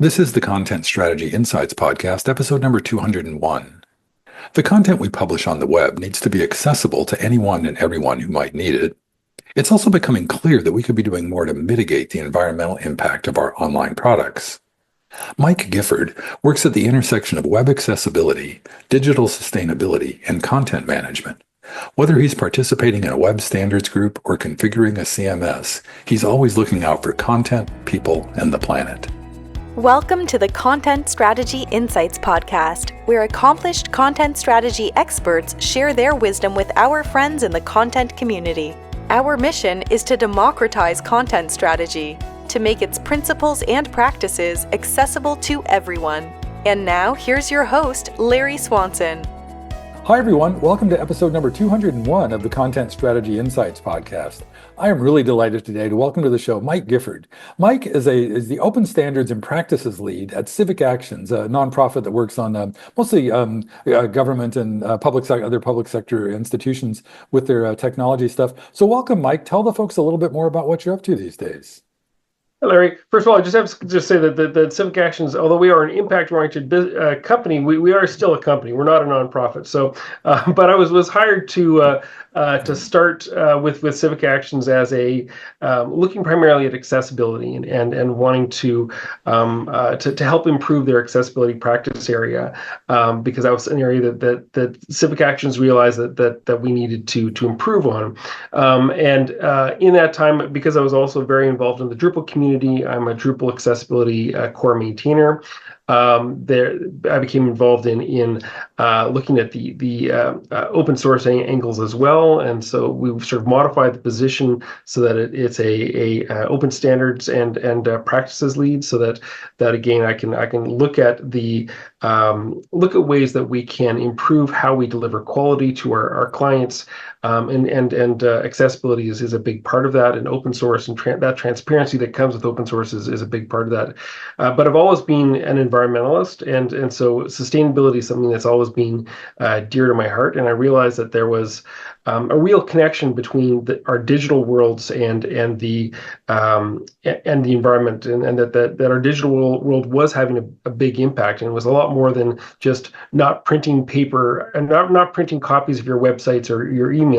This is the Content Strategy Insights Podcast, episode number 201. The content we publish on the web needs to be accessible to anyone and everyone who might need it. It's also becoming clear that we could be doing more to mitigate the environmental impact of our online products. Mike Gifford works at the intersection of web accessibility, digital sustainability, and content management. Whether he's participating in a web standards group or configuring a CMS, he's always looking out for content, people, and the planet. Welcome to the Content Strategy Insights Podcast, where accomplished content strategy experts share their wisdom with our friends in the content community. Our mission is to democratize content strategy, to make its principles and practices accessible to everyone. And now, here's your host, Larry Swanson. Hi, everyone. Welcome to episode number 201 of the Content Strategy Insights Podcast. I am really delighted today to welcome to the show Mike Gifford. Mike is the Open Standards and Practices Lead at Civic Actions, a nonprofit that works on mostly government and other public sector institutions with their technology stuff. So welcome, Mike. Tell the folks a little bit more about what you're up to these days. Larry, first of all, I just have to say that Civic Actions, although we are an impact-oriented company, we are still a company. We're not a nonprofit. So, but I was hired to start with Civic Actions as a looking primarily at accessibility and wanting to help improve their accessibility practice area, because that was an area that Civic Actions realized that we needed to improve on. And in that time, because I was also very involved in the Drupal community, I'm a Drupal accessibility core maintainer. I became involved in looking at the open source angles as well, and so we've sort of modified the position so that it's a open standards and practices lead, so that again I can look at ways that we can improve how we deliver quality to our clients, and accessibility is a big part of that, and open source and that transparency that comes with open source is a big part of that. But I've always been an environmentalist, and so sustainability is something that's always been dear to my heart. And I realized that there was a real connection between our digital worlds and the environment, and that our digital world was having a big impact, and it was a lot more than just not printing paper and not printing copies of your websites or your emails.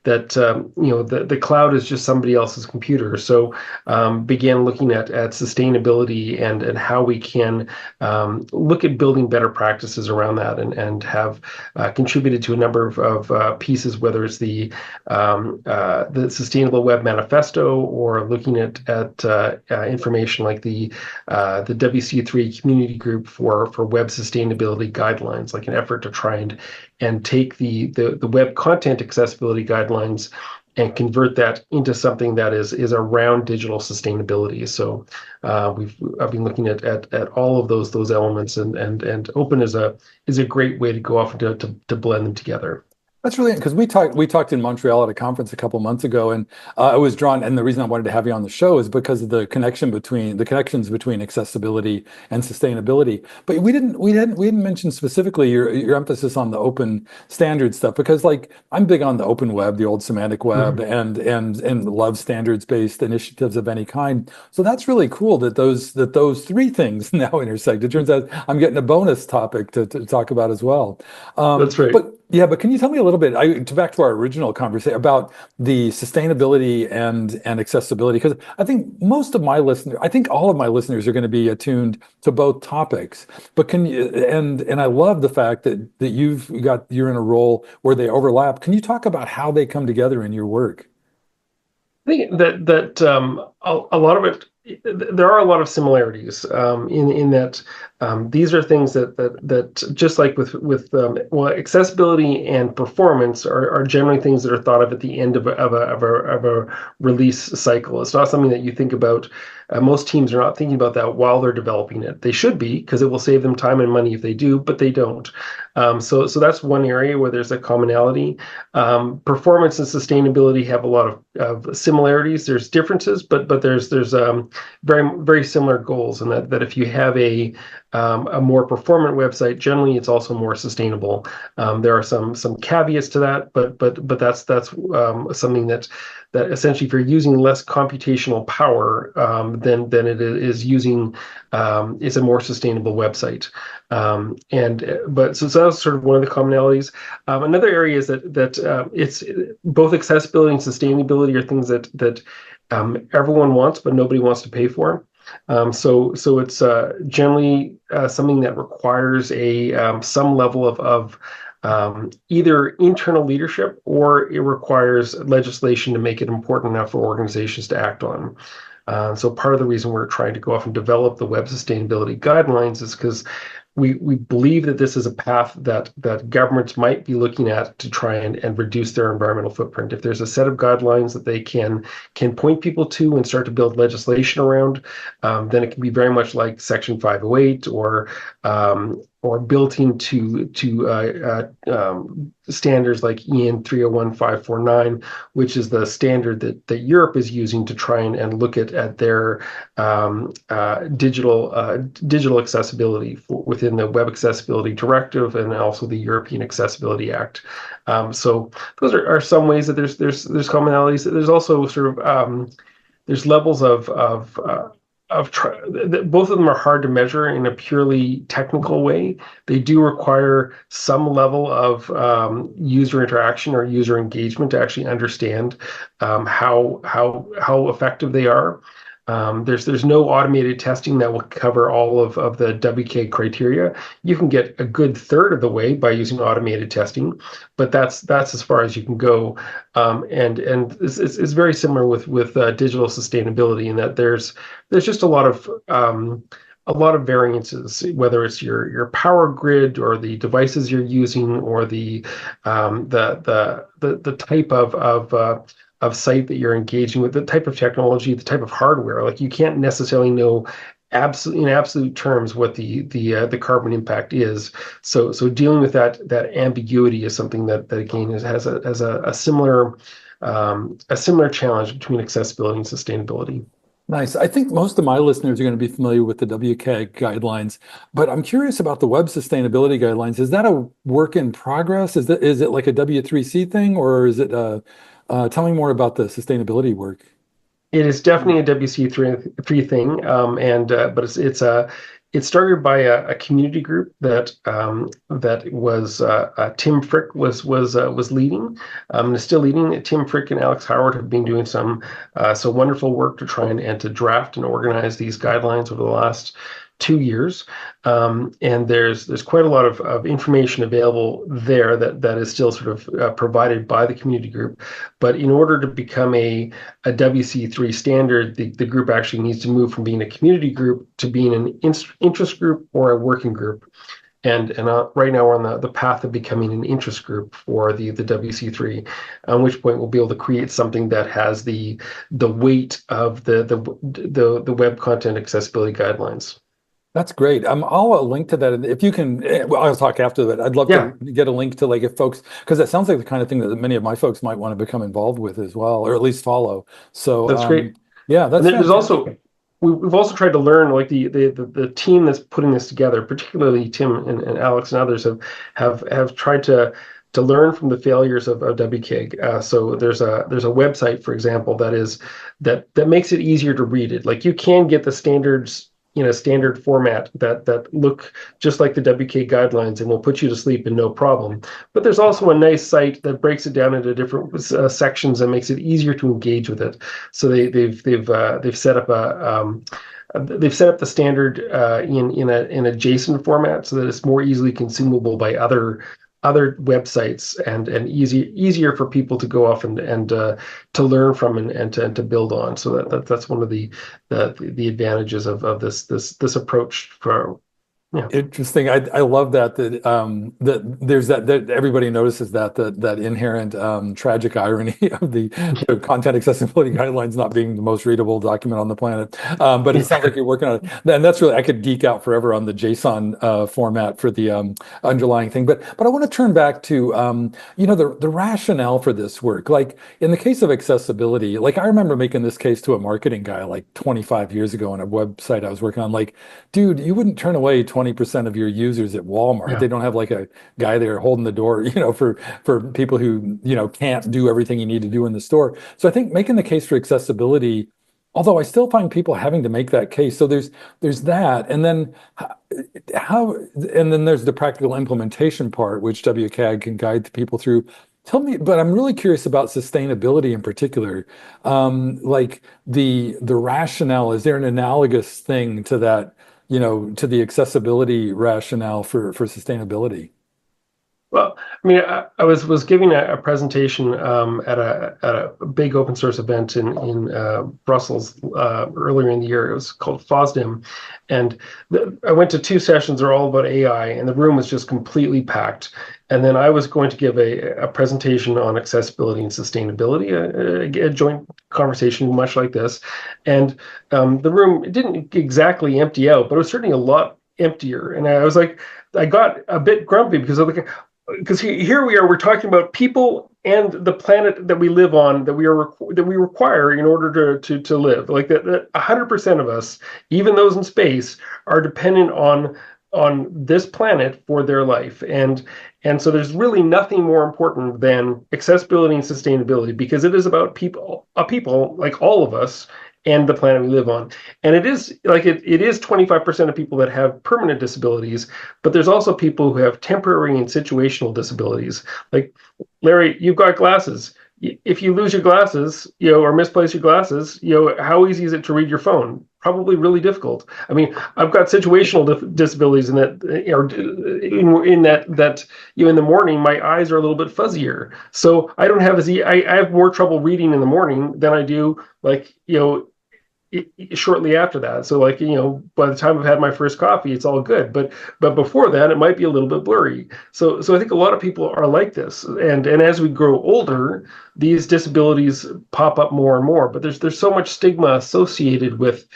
The cloud is just somebody else's computer. So began looking at sustainability and how we can look at building better practices around that, and have contributed to a number of pieces, whether it's the Sustainable Web Manifesto, or looking at information like the WC3 community group for web sustainability guidelines, like an effort to try and take the web content accessibility guidelines and convert that into something that is around digital sustainability. So I've been looking at all of those elements, and open is a great way to go off and to blend them together. That's really, because we talked in Montreal at a conference a couple months ago, and I was drawn. And the reason I wanted to have you on the show is because of the connections between accessibility and sustainability. But we didn't mention specifically your emphasis on the open standard stuff, because like I'm big on the open web, the old semantic web, and love standards based initiatives of any kind. So that's really cool that those three things now intersect. It turns out I'm getting a bonus topic to talk about as well. That's right. But can you tell me a little bit, back to our original conversation about the sustainability and accessibility? Because I think all of my listeners are going to be attuned to both topics. But can you, and I love the fact that you're in a role where they overlap. Can you talk about how they come together in your work? I think that a lot of it, there are a lot of similarities in that these are things that just like with accessibility and performance are generally things that are thought of at the end of a release cycle. It's not something that you think about. Most teams are not thinking about that while they're developing it. They should be, because it will save them time and money if they do, but they don't. So that's one area where there's a commonality. Performance and sustainability have a lot of similarities. There's differences, but there's very similar goals, and that if you have a more performant website, generally it's also more sustainable. There are some caveats to that, but that's something that essentially, if you're using less computational power than it is using, is a more sustainable website. So that's sort of one of the commonalities. Another area is that it's both accessibility and sustainability are things that everyone wants, but nobody wants to pay for. So it's generally something that requires some level of either internal leadership, or it requires legislation to make it important enough for organizations to act on. So part of the reason we're trying to go off and develop the web sustainability guidelines is because we believe that this is a path that governments might be looking at to try and reduce their environmental footprint. If there's a set of guidelines that they can point people to and start to build legislation around, then it can be very much like Section 508 or built into standards like EN 301549, which is the standard that Europe is using to try and look at their digital accessibility within the Web Accessibility Directive and also the European Accessibility Act. So those are some ways that there's commonalities. There's also sort of there's levels of both of them are hard to measure in a purely technical way. They do require some level of user interaction or user engagement to actually understand how effective they are. There's no automated testing that will cover all of the WCAG criteria. You can get a good third of the way by using automated testing, but that's as far as you can go. And it's very similar with digital sustainability in that there's just a lot of variances, whether it's your power grid or the devices you're using or the type of site that you're engaging with, the type of technology, the type of hardware. Like, you can't necessarily know in absolute terms what the carbon impact is. So dealing with that ambiguity is something that again has a similar challenge between accessibility and sustainability. Nice. I think most of my listeners are going to be familiar with the WCAG guidelines, but I'm curious about the web sustainability guidelines. Is that a work in progress? Is it like a W3C thing, or is it tell me more about the sustainability work. It is definitely a WC3 thing, but it's started by a community group that was Tim Frick was leading, and is still leading. Tim Frick and Alex Howard have been doing some wonderful work to try and to draft and organize these guidelines over the last 2 years, and there's quite a lot of information available there that is still sort of provided by the community group. But in order to become a WC3 standard, the group actually needs to move from being a community group to being an interest group or a working group. And right now we're on the path of becoming an interest group for the WC3, at which point we'll be able to create something that has the weight of the web content accessibility guidelines. That's great. I'll link to that. If you can, I'll talk after that. I'd love to get a link to, like, if folks, because that sounds like the kind of thing that many of my folks might want to become involved with as well, or at least follow. So that's great. Yeah, that's. And there's also, we've also tried to learn, like the team that's putting this together, particularly Tim and Alex and others have tried to learn from the failures of WCAG. So there's a website, for example, that makes it easier to read it. Like, you can get the standards in a standard format that look just like the WCAG guidelines and will put you to sleep in no problem. But there's also a nice site that breaks it down into different sections and makes it easier to engage with it. So they've set up the standard in a JSON format so that it's more easily consumable by other websites and easier for people to go off and to learn from and to build on. So that's one of the advantages of this approach for Yeah. Interesting. I love that there's that everybody notices that inherent tragic irony of the content accessibility guidelines not being the most readable document on the planet. But it sounds like you're working on it, and that's really, I could geek out forever on the JSON format for the underlying thing. But I want to turn back to the rationale for this work. Like in the case of accessibility, like I remember making this case to a marketing guy like 25 years ago on a website I was working on. Like, dude, you wouldn't turn away 20% of your users at Walmart. Yeah. They don't have like a guy there holding the door, for people who, can't do everything you need to do in the store. So I think making the case for accessibility, although I still find people having to make that case. So there's that. And then there's the practical implementation part, which WCAG can guide people through. Tell me, but I'm really curious about sustainability in particular. Like the rationale, is there an analogous thing to that, to the accessibility rationale for sustainability? Well, I mean, I was giving a presentation at a big open source event in Brussels earlier in the year. It was called FOSDEM, and I went to two sessions. They're all about AI, and the room was just completely packed. And then I was going to give a presentation on accessibility and sustainability, a joint conversation much like this. And the room didn't exactly empty out, but it was certainly a lot emptier. And I was like, I got a bit grumpy because here we are, we're talking about people and the planet that we live on, that we require in order to live. Like that 100% of us, even those in space, are dependent on this planet for their life. And so there's really nothing more important than accessibility and sustainability, because it is about people like all of us and the planet we live on. And it is like it is 25% of people that have permanent disabilities, but there's also people who have temporary and situational disabilities. Like, Larry, you've got glasses. If you lose your glasses, or misplace your glasses, how easy is it to read your phone? Probably really difficult. I mean, I've got situational disabilities in that, in that in the morning my eyes are a little bit fuzzier, so I don't have I have more trouble reading in the morning than I do shortly after that. So by the time I've had my first coffee, it's all good. But before that, it might be a little bit blurry. So I think a lot of people are like this. And as we grow older, these disabilities pop up more and more. But there's so much stigma associated with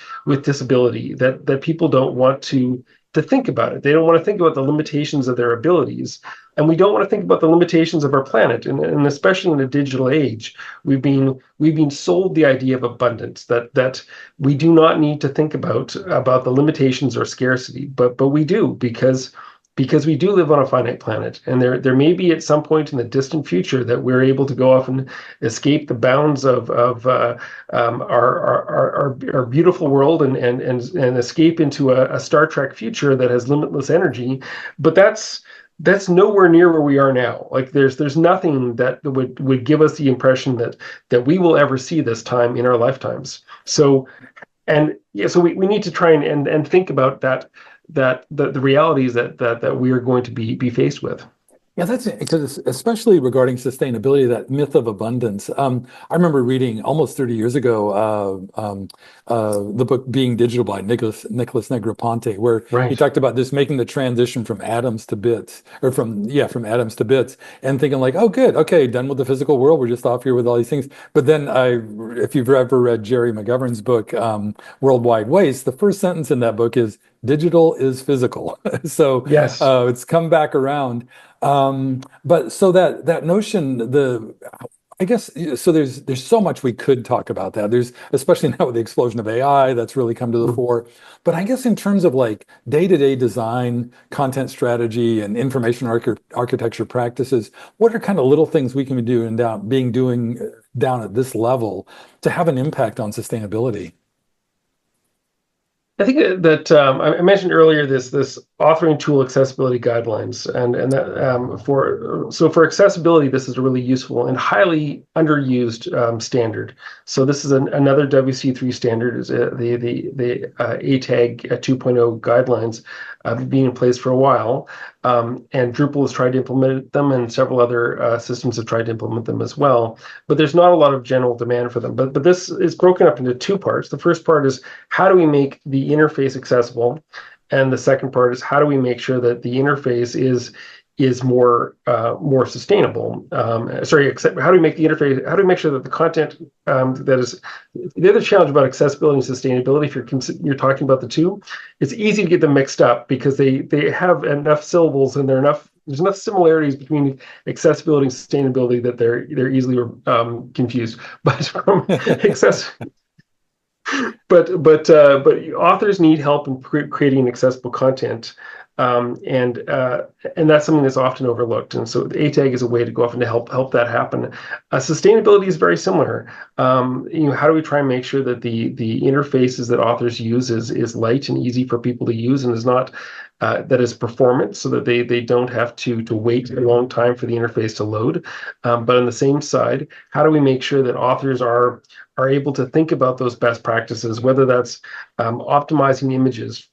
disability that people don't want to think about it. They don't want to think about the limitations of their abilities. And we don't want to think about the limitations of our planet. And especially in the digital age, we've been sold the idea of abundance, that we do not need to think about the limitations or scarcity. But we do, because we do live on a finite planet. And there may be at some point in the distant future that we're able to go off and escape the bounds of our beautiful world and escape into a Star Trek future that has limitless energy. But that's nowhere near where we are now. Like there's nothing that would give us the impression that we will ever see this time in our lifetimes. So we need to try and think about that the realities that we are going to be faced with. Yeah, that's it. Because especially regarding sustainability, that myth of abundance. I remember reading almost 30 years ago the book Being Digital by Nicholas Negroponte, where he talked about this, making the transition from atoms to bits, or from atoms to bits, and thinking like, oh, good, okay, done with the physical world. We're just off here with all these things. But then if you've ever read Jerry McGovern's book, Worldwide Waste, the first sentence in that book is, digital is physical. So yes, it's come back around. But so that notion, I guess, so there's so much we could talk about that. There's, especially now with the explosion of AI, that's really come to the fore. But I guess in terms of like day-to-day design, content strategy, and information architecture practices, what are kind of little things we can be doing down at this level to have an impact on sustainability? I think that I mentioned earlier this authoring tool accessibility guidelines, and that for accessibility, this is a really useful and highly underused standard. So this is another WC3 standard, is the ATAG 2.0 guidelines being in place for a while, and Drupal has tried to implement them, and several other systems have tried to implement them as well. But there's not a lot of general demand for them. But this is broken up into two parts. The first part is, how do we make the interface accessible? And the second part is, how do we make sure that the interface is more sustainable? How do we make the interface? How do we make sure that the content that is the other challenge about accessibility and sustainability? If you're talking about the two, it's easy to get them mixed up because they have enough syllables and there's enough similarities between accessibility and sustainability that they're easily confused. But from but authors need help in creating accessible content, and that's something that's often overlooked. And so the ATAG is a way to go off and to help that happen. Sustainability is very similar. How do we try and make sure that the interfaces that authors use is light and easy for people to use, and is not that is performance, so that they don't have to wait a long time for the interface to load. But on the same side, how do we make sure that authors are able to think about those best practices, whether that's optimizing images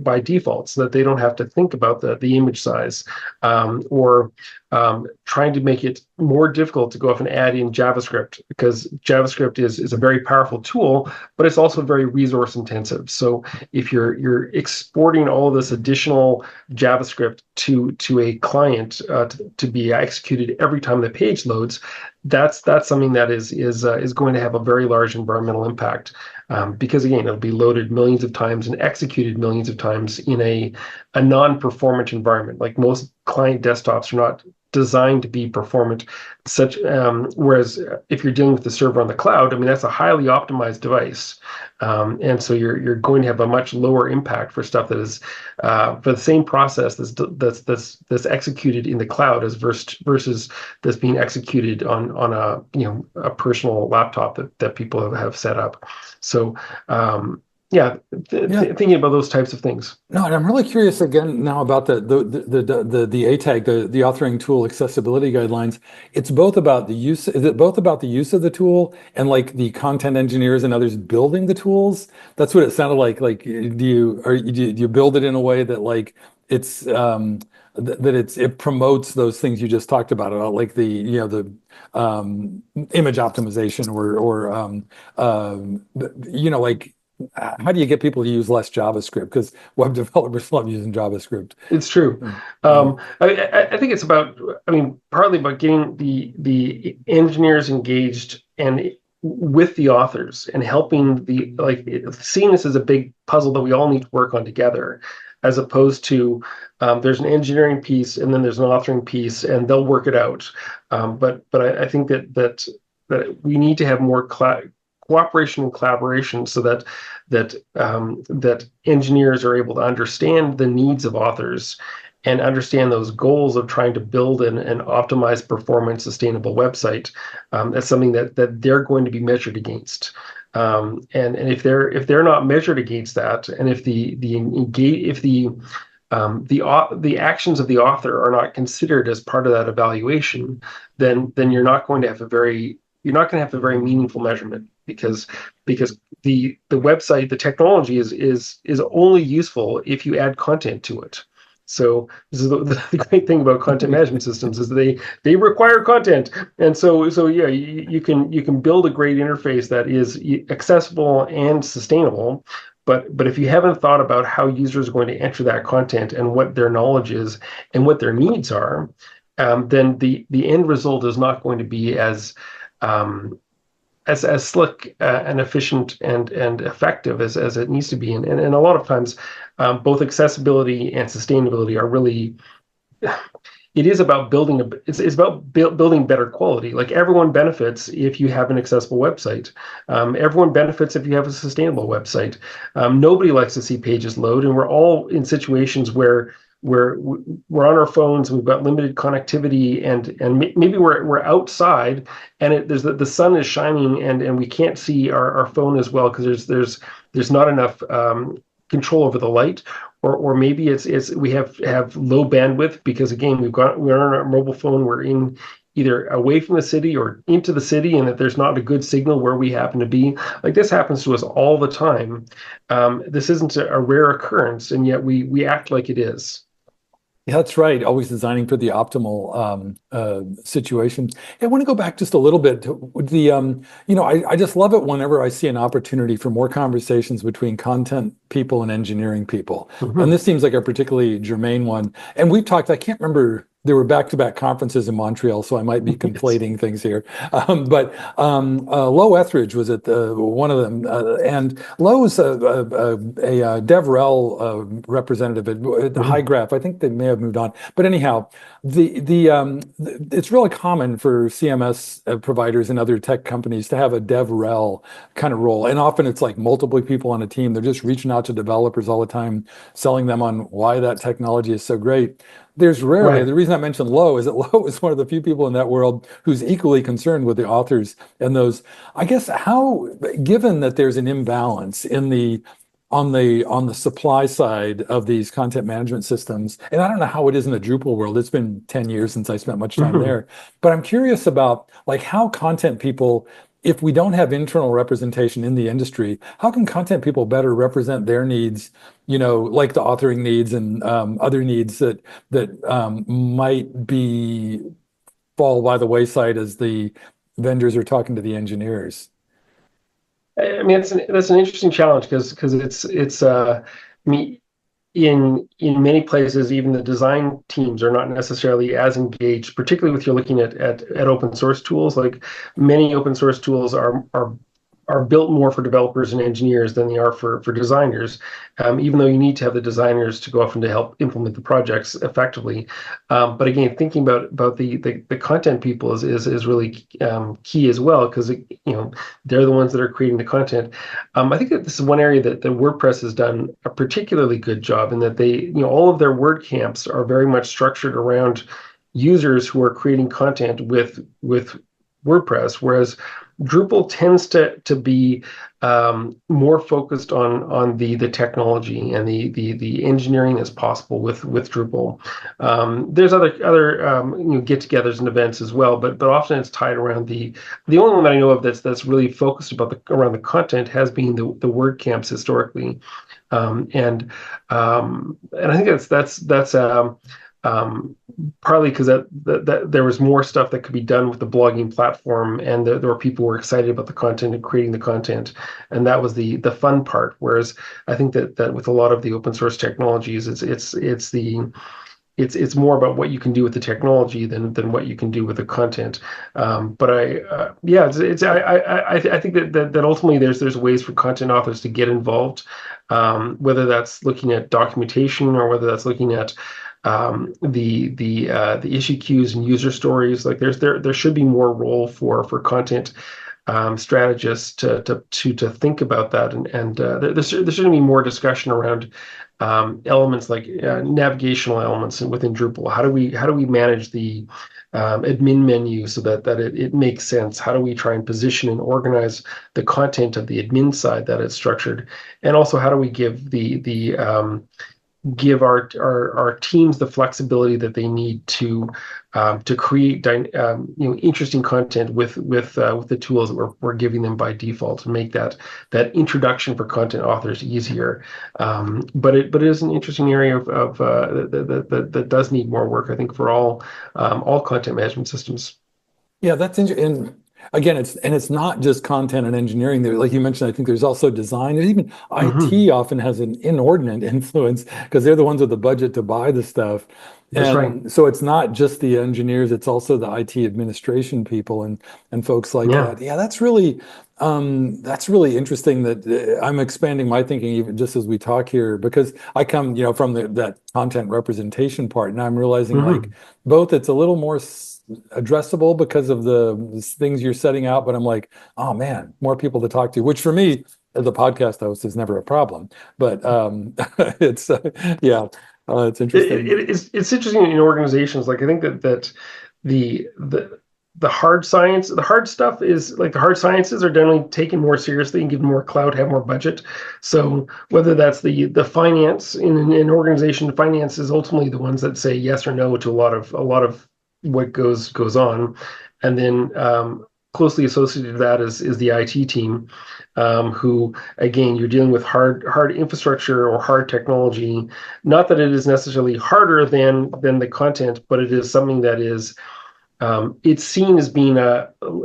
by default, so that they don't have to think about the image size, or trying to make it more difficult to go off and add in JavaScript, because JavaScript is a very powerful tool, but it's also very resource intensive. So if you're exporting all of this additional JavaScript to a client to be executed every time the page loads, that's something that is going to have a very large environmental impact, because again, it'll be loaded millions of times and executed millions of times in a non-performant environment. Like, most client desktops are not designed to be performant, whereas if you're dealing with the server on the cloud, I mean, that's a highly optimized device, and so you're going to have a much lower impact for stuff that is for the same process that's executed in the cloud as versus that's being executed on a personal laptop that people have set up. So thinking about those types of things. No, and I'm really curious again now about the ATAG, the authoring tool accessibility guidelines. It's both about the use. Is it both about the use of the tool and like the content engineers and others building the tools? That's what it sounded like. Like, do you build it in a way that like it's it promotes those things you just talked about like the image optimization or like. How do you get people to use less JavaScript? Because web developers love using JavaScript. It's true. I think it's about, partly about getting the engineers engaged and with the authors, and helping seeing this as a big puzzle that we all need to work on together, as opposed to there's an engineering piece and then there's an authoring piece and they'll work it out. But I think that we need to have more cooperation and collaboration, so that engineers are able to understand the needs of authors and understand those goals of trying to build an optimized performance sustainable website. That's something that they're going to be measured against. And if they're not measured against that, and if the actions of the author are not considered as part of that evaluation, then you're not going to have a very meaningful measurement, because the website, the technology is only useful if you add content to it. So this is the great thing about content management systems, is they require content, and so you can build a great interface that is accessible and sustainable. But if you haven't thought about how users are going to enter that content and what their knowledge is and what their needs are, then the end result is not going to be as slick and efficient and effective as it needs to be. And a lot of times, both accessibility and sustainability are really, it is about building building better quality. Like, everyone benefits if you have an accessible website. Everyone benefits if you have a sustainable website. Nobody likes to see pages load, and we're all in situations where we're on our phones, we've got limited connectivity, and maybe we're outside and the sun is shining and we can't see our phone as well because there's not enough control over the light, or maybe it's we have low bandwidth because, again, we're on our mobile phone, we're in either away from the city or into the city, and that there's not a good signal where we happen to be. Like, this happens to us all the time. This isn't a rare occurrence, and yet we act like it is. Yeah, that's right. Always designing for the optimal situation. I want to go back just a little bit to the, I just love it whenever I see an opportunity for more conversations between content people and engineering people. And Hmm. this seems like a particularly germane one. And we've talked, I can't remember, there were back-to-back conferences in Montreal, so I might be Yes. conflating things here. But Lo Etheridge was at one of them. And Lowe's a DevRel representative at Hmm. HighGraph. I think they may have moved on, but anyhow, it's really common for CMS providers and other tech companies to have a DevRel kind of role, and often it's like multiple people on a team. They're just reaching out to developers all the time, selling them on why that technology is so great. There's rarely, Right. the reason I mentioned Lowe is that Lowe is one of the few people in that world who's equally concerned with the authors and those. I guess how, given that there's an imbalance in the on the supply side of these content management systems, and I don't know how it is in the Drupal world. It's been 10 years since I spent much time Hmm. there, but I'm curious about like how content people, if we don't have internal representation in the industry, how can content people better represent their needs, like the authoring needs and other needs that might be fall by the wayside as the vendors are talking to the engineers. I mean, that's an interesting challenge because I mean, in many places, even the design teams are not necessarily as engaged, particularly if you're looking at open source tools. Like many open source tools are built more for developers and engineers than they are for designers. Even though you need to have the designers to go off and to help implement the projects effectively. But again, thinking about the content people is really key as well because they're the ones that are creating the content. I think that this is one area that WordPress has done a particularly good job in that all of their WordCamps are very much structured around users who are creating content with WordPress, whereas Drupal tends to be more focused on the technology and the engineering that's possible with Drupal. There's other get-togethers and events as well, but often it's tied around the only one that I know of that's really focused around the content has been the WordCamps historically, and I think that's partly because that there was more stuff that could be done with the blogging platform, and there were people who were excited about the content and creating the content, and that was the fun part. Whereas I think that with a lot of the open source technologies, it's more about what you can do with the technology than what you can do with the content. But yeah, I think that ultimately there's ways for content authors to get involved, whether that's looking at documentation or whether that's looking at the issue queues and user stories. Like there should be more role for content strategists to think about that, and there shouldn't be more discussion around elements like navigational elements within Drupal. How do we manage the admin menu so that it makes sense? How do we try and position and organize the content of the admin side that it's structured, and also how do we give our teams the flexibility that they need to create interesting content with the tools that we're giving them by default, and make that introduction for content authors easier. But it is an interesting area of that does need more work, I think, for all content management systems. Yeah, that's interesting. And again, it's not just content and engineering. There, like you mentioned, I think there's also design. There's even Hmm. IT often has an inordinate influence because they're the ones with the budget to buy the stuff. That's right. And so it's not just the engineers, it's also the IT administration people and folks like Yeah. that. Yeah, that's really interesting that I'm expanding my thinking even just as we talk here because I come, from that content representation part, and I'm realizing like Hmm. both it's a little more addressable because of the things you're setting out, but I'm like, oh man, more people to talk to, which for me as a podcast host is never a problem. But it's yeah, it's interesting. It's interesting in organizations. Like I think that the hard science, the hard stuff is like the hard sciences are generally taken more seriously and given more clout, have more budget. So whether that's the finance in an organization, finance is ultimately the ones that say yes or no to a lot of what goes on, and then closely associated to that is the IT team, who, again, you're dealing with hard infrastructure or hard technology. Not that it is necessarily harder than the content, but it is something that is it's seen as being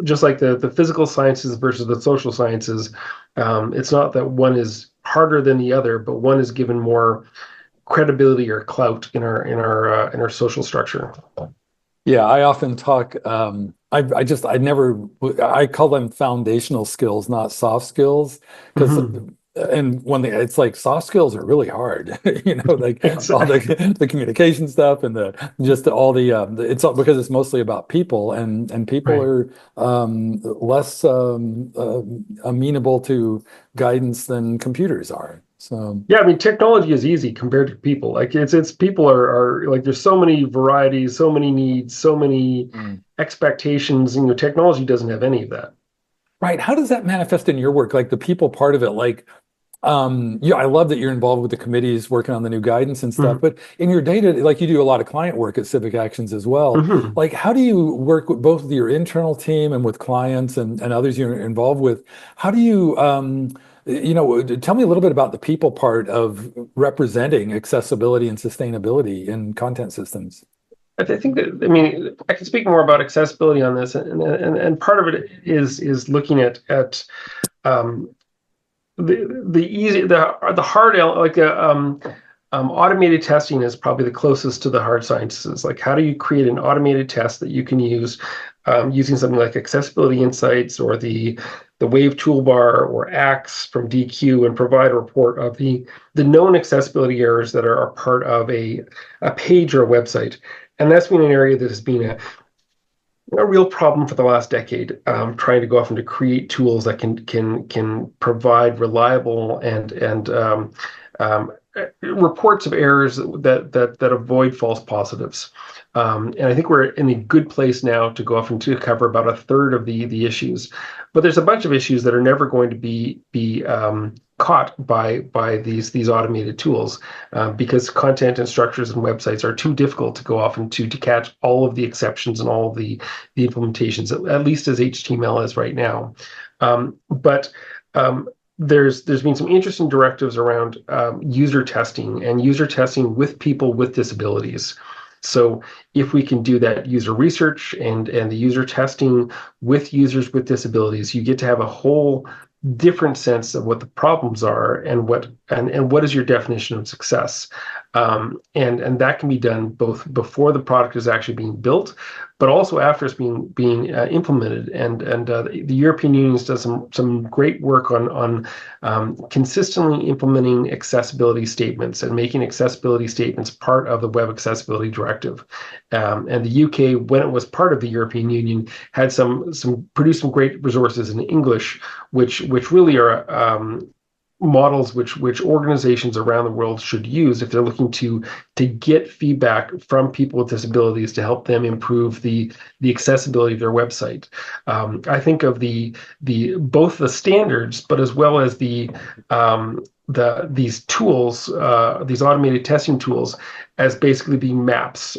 just like the physical sciences versus the social sciences. It's not that one is harder than the other, but one is given more credibility or clout in our social structure. Yeah, I often talk. I call them foundational skills, not soft skills, because Mm-hmm. and one thing, it's like soft skills are really hard, like all Exactly. the communication stuff and just all it's all because it's mostly about people, and people Right. are less amenable to guidance than computers are. So. Yeah, I mean, technology is easy compared to people. Like it's people are like there's so many varieties, so many needs, so many Mm. expectations, and technology doesn't have any of that. Right. How does that manifest in your work? Like the people part of it, like, yeah, I love that you're involved with the committees working on the new guidance and stuff, Mm-hmm. but in your data, like you do a lot of client work at Civic Actions as well. Mm-hmm. Like, how do you work with both your internal team and with clients and others you're involved with? How do you, tell me a little bit about the people part of representing accessibility and sustainability in content systems. I think that, I mean, I can speak more about accessibility on this, and part of it is looking at um, the hard like automated testing is probably the closest to the hard sciences. Like, how do you create an automated test that you can use using something like accessibility insights or the Wave toolbar or Axe from DQ, and provide a report of the known accessibility errors that are part of a page or a website. And that's been an area that has been a real problem for the last decade, trying to go off and to create tools that can provide reliable and reports of errors that avoid false positives. And I think we're in a good place now to go off and to cover about a third of the issues. But there's a bunch of issues that are never going to be caught by these automated tools, because content and structures and websites are too difficult to go off and to catch all of the exceptions and all of the implementations, at least as HTML is right now. But there's been some interesting directives around user testing and user testing with people with disabilities. So if we can do that user research and the user testing with users with disabilities, you get to have a whole different sense of what the problems are and what is your definition of success. And that can be done both before the product is actually being built, but also after it's being implemented. And the European Union does some great work on consistently implementing accessibility statements and making accessibility statements part of the Web Accessibility Directive. And the UK, when it was part of the European Union, had produced some great resources in English, which really are models which organizations around the world should use if they're looking to get feedback from people with disabilities to help them improve the accessibility of their website. I think of the both the standards, but as well as these tools, these automated testing tools, as basically being maps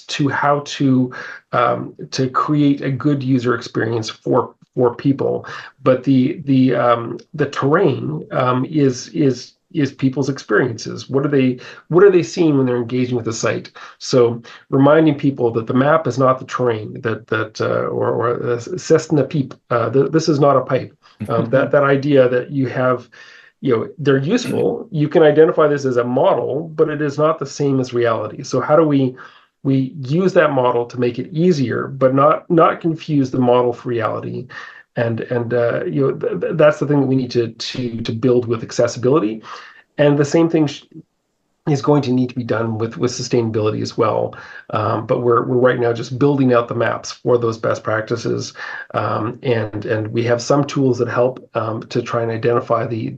to how to create a good user experience for people. But the terrain is people's experiences. What are they seeing when they're engaging with the site? So reminding people that the map is not the terrain, or Cessna peep. This is not a pipe. That idea that you have, they're useful. You can identify this as a model, but it is not the same as reality. So how do we use that model to make it easier, but not confuse the model for reality? And that's the thing that we need to build with accessibility. And the same thing is going to need to be done with sustainability as well. But we're right now just building out the maps for those best practices, and we have some tools that help to try and identify the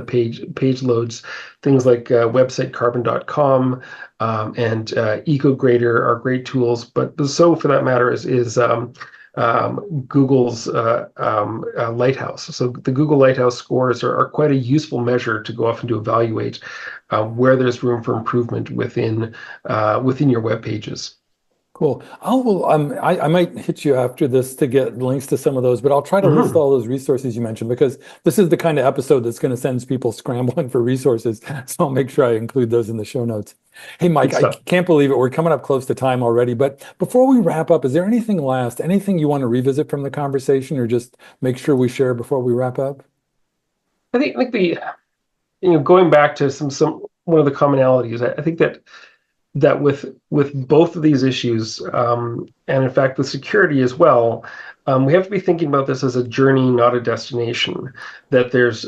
page loads. Things like websitecarbon.com and EcoGrader are great tools. But so for that matter is Google's Lighthouse. So the Google Lighthouse scores are quite a useful measure to go off and to evaluate where there's room for improvement within your web pages. Cool. I might hit you after this to get links to some of those, but I'll try to list Mhm. all those resources you mentioned because this is the kind of episode that's going to send people scrambling for resources. So I'll make sure I include those in the show notes. Hey, Good Mike, I stuff. can't believe it. We're coming up close to time already, but before we wrap up, is there anything you want to revisit from the conversation or just make sure we share before we wrap up? I think the going back to some one of the commonalities, I think that with both of these issues, and in fact with security as well, we have to be thinking about this as a journey, not a destination. That there's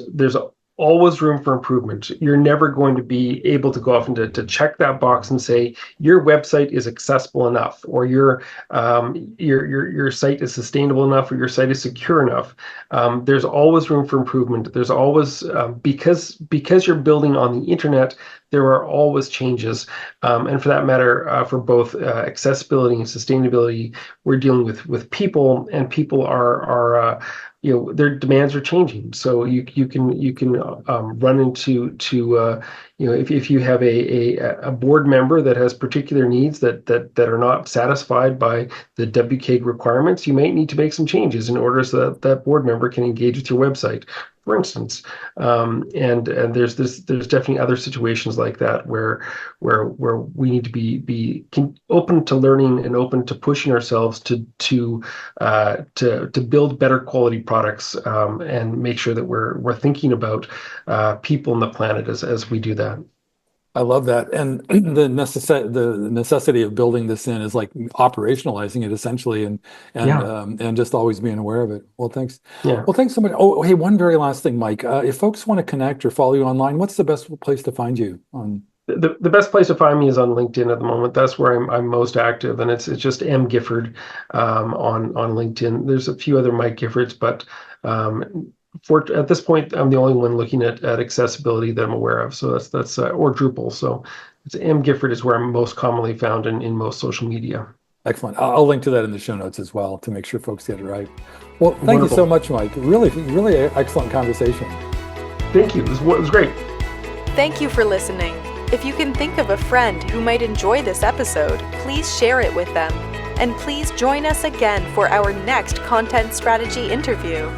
always room for improvement. You're never going to be able to go off and to check that box and say your website is accessible enough, or your site is sustainable enough, or your site is secure enough. There's always room for improvement. There's always because you're building on the internet, there are always changes, and for that matter, for both accessibility and sustainability, we're dealing with people, and people are their demands are changing. So you can run into if you have a board member that has particular needs that are not satisfied by the WCAG requirements, you might need to make some changes in order so that that board member can engage with your website, for instance. And there's definitely other situations like that where we need to be open to learning and open to pushing ourselves to build better quality products, and make sure that we're thinking about people and the planet as we do that. I love that. And the necessity of building this in is like operationalizing it essentially Yeah, and just always being aware of it. Well, thanks. yeah. Well, thanks so much. Oh, hey, one very last thing, Mike. If folks want to connect or follow you online, what's the best place to find you on? The best place to find me is on LinkedIn at the moment. That's where I'm most active, and it's just M Gifford on LinkedIn. There's a few other Mike Giffords, but at this point, I'm the only one looking at accessibility that I'm aware of. So that's or Drupal. So it's M Gifford is where I'm most commonly found in most social media. Excellent. I'll link to that in the show notes as well to make sure folks get it right. Well, thank you Wonderful. so much, Mike. Really, really excellent conversation. Thank you. It was great. Thank you for listening. If you can think of a friend who might enjoy this episode, please share it with them. And please join us again for our next content strategy interview.